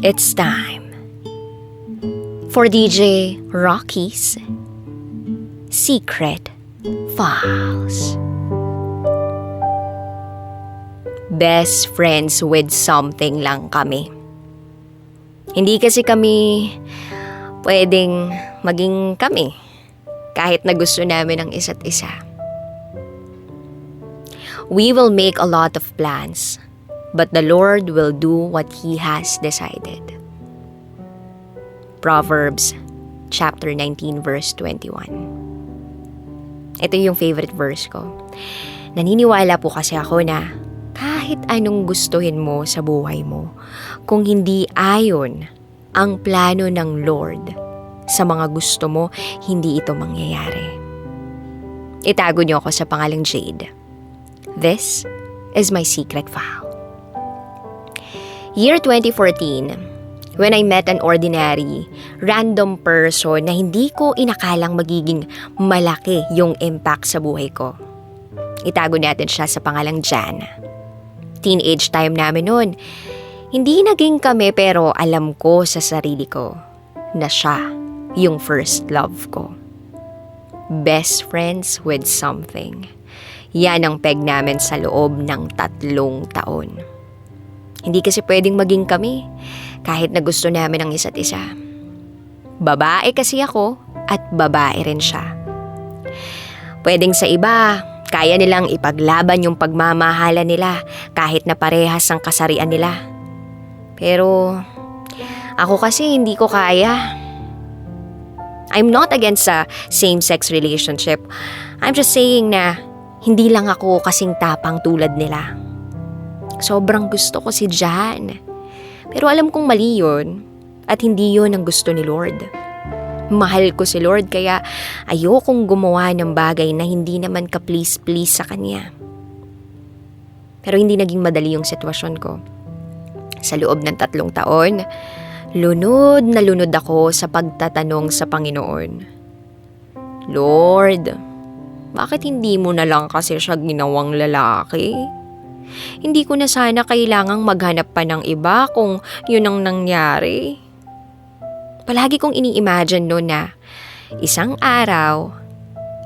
It's time for DJ Raqi's Secret Files. Best friends with something lang kami. Hindi kasi kami pwedeng maging kami kahit na gusto namin ang isa't isa. We will make a lot of plans, but the Lord will do what He has decided. Proverbs chapter 19 verse 21. Ito yung favorite verse ko. Naniniwala po kasi ako na kahit anong gustuhin mo sa buhay mo, kung hindi ayon ang plano ng Lord sa mga gusto mo, hindi ito mangyayari. Itago niyo ako sa pangalang Jade. This is my secret file. Year 2014, when I met an ordinary, random person na hindi ko inakalang magiging malaki yung impact sa buhay ko. Itago natin siya sa pangalang Jan. Teenage time namin noon. Hindi naging kami pero alam ko sa sarili ko na siya yung first love ko. Best friends with something. Yan ang peg namin sa loob ng 3 taon. Hindi kasi pwedeng maging kami kahit na gusto namin ang isa't isa. Babae kasi ako at babae rin siya. Pwedeng sa iba, kaya nilang ipaglaban yung pagmamahala nila kahit na parehas ang kasarian nila. Pero ako kasi hindi ko kaya. I'm not against sa same-sex relationship. I'm just saying na hindi lang ako kasing tapang tulad nila. Sobrang gusto ko si Jan. Pero alam kong mali yun at hindi yun ang gusto ni Lord. Mahal ko si Lord kaya ayokong gumawa ng bagay na hindi naman ka-please-please sa Kanya. Pero hindi naging madali yung sitwasyon ko. Sa loob ng 3 taon, lunod na lunod ako sa pagtatanong sa Panginoon. Lord, bakit hindi mo na lang kasi siya ginawang lalaki? Hindi ko na sana kailangang maghanap pa ng iba kung yun ang nangyari. Palagi kong ini-imagine no na isang araw,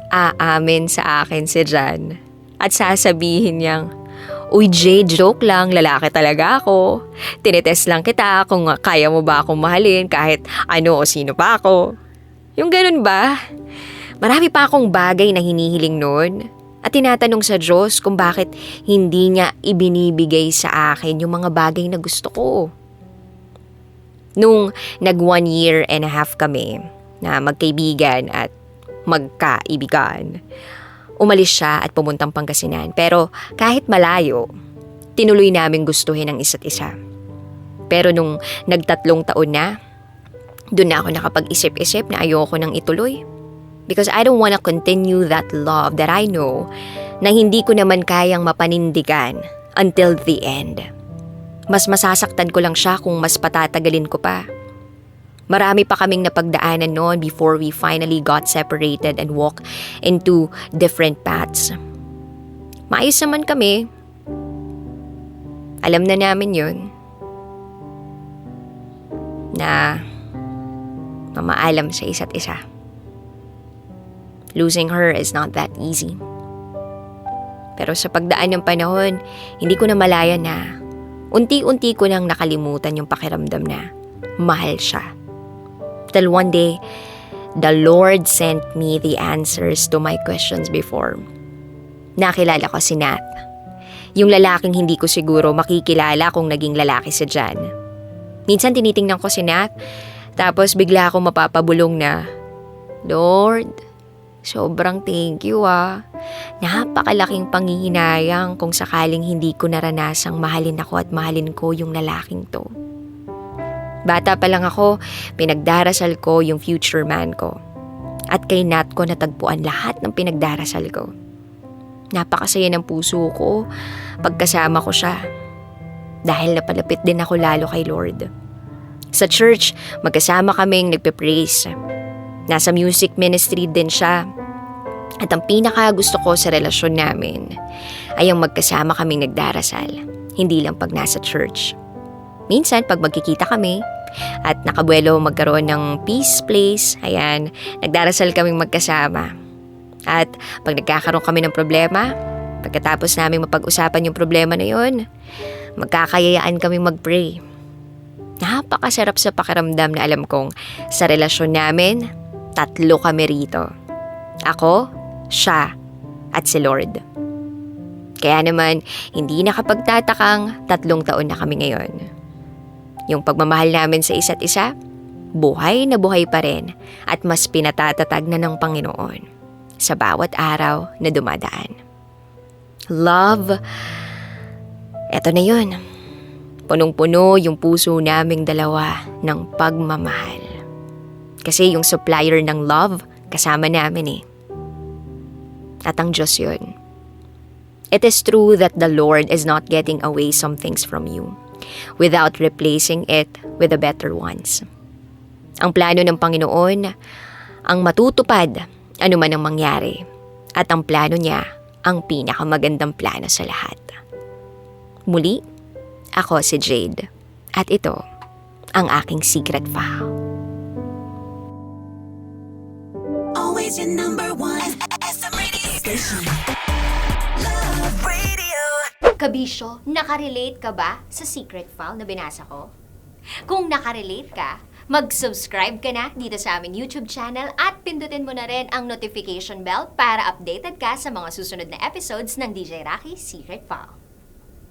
aamin sa akin si Jan at sasabihin niyang, "Uy Jade, joke lang, lalaki talaga ako. Tinetest lang kita kung kaya mo ba akong mahalin kahit ano o sino pa ako." Yung ganun ba? Marami pa akong bagay na hinihiling noon at tinatanong sa Diyos kung bakit hindi niya ibinibigay sa akin yung mga bagay na gusto ko. Nung nag 1.5 years kami na magkaibigan at magkaibigan, umalis siya at pumuntang Pangasinan. Pero kahit malayo, tinuloy namin gustuhin ang isa't isa. Pero nung nag 3 taon na, doon na ako nakapag-isip-isip na ayoko nang ituloy. Because I don't wanna continue that love that I know na hindi ko naman kayang mapanindigan until the end. Mas masasaktan ko lang siya kung mas patatagalin ko pa. Marami pa kaming napagdaanan noon before we finally got separated and walk into different paths. Maayos naman kami. Alam na namin yun. Na mamaalam sa isa't isa. Losing her is not that easy. Pero sa pagdaan ng panahon, hindi ko na malaya na unti-unti ko nang nakalimutan yung pakiramdam na mahal siya. Till one day, the Lord sent me the answers to my questions before. Nakilala ko si Nat. Yung lalaking hindi ko siguro makikilala kung naging lalaki si Jan. Minsan tinitingnan ko si Nat, tapos bigla akong mapapabulong na, "Lord, sobrang thank you ah. Napakalaking panghihinayang kung sakaling hindi ko naranasang mahalin ako at mahalin ko yung lalaking to." Bata pa lang ako, pinagdarasal ko yung future man ko. At kay Nat ko natagpuan lahat ng pinagdarasal ko. Napakasaya ng puso ko pagkasama ko siya. Dahil napalapit din ako lalo kay Lord. Sa church, magkasama kaming nagpe-praise. Nasa music ministry din siya. At ang pinaka gusto ko sa relasyon namin ay ang magkasama kaming nagdarasal, hindi lang pag nasa church. Minsan, pag magkikita kami at nakabuelo magkaroon ng peace place, ayan, nagdarasal kaming magkasama. At pag nagkakaroon kami ng problema, pagkatapos namin mapag-usapan yung problema na yun, magkakayayaan kaming mag-pray. Napakasarap sa pakiramdam na alam kong sa relasyon namin, 3 kami rito. Ako, siya, at si Lord. Kaya naman, hindi nakapagtatakang 3 taon na kami ngayon. Yung pagmamahal namin sa isa't isa, buhay na buhay pa rin at mas pinatatatag na ng Panginoon sa bawat araw na dumadaan. Love, eto na yun. Punong-puno yung puso naming dalawa ng pagmamahal. Kasi yung supplier ng love, kasama namin eh. At ang Diyos yun. It is true that the Lord is not getting away some things from you without replacing it with the better ones. Ang plano ng Panginoon, ang matutupad anuman ang mangyari. At ang plano niya, ang pinakamagandang plano sa lahat. Muli, ako si Jade. At ito, ang aking secret file. Always your number one SM radio station. Love Radio. Kabisyo, nakarelate ka ba sa secret file na binasa ko? Kung nakarelate ka, mag-subscribe ka na dito sa aming YouTube channel at pindutin mo na rin ang notification bell para updated ka sa mga susunod na episodes ng DJ Raqi Secret File.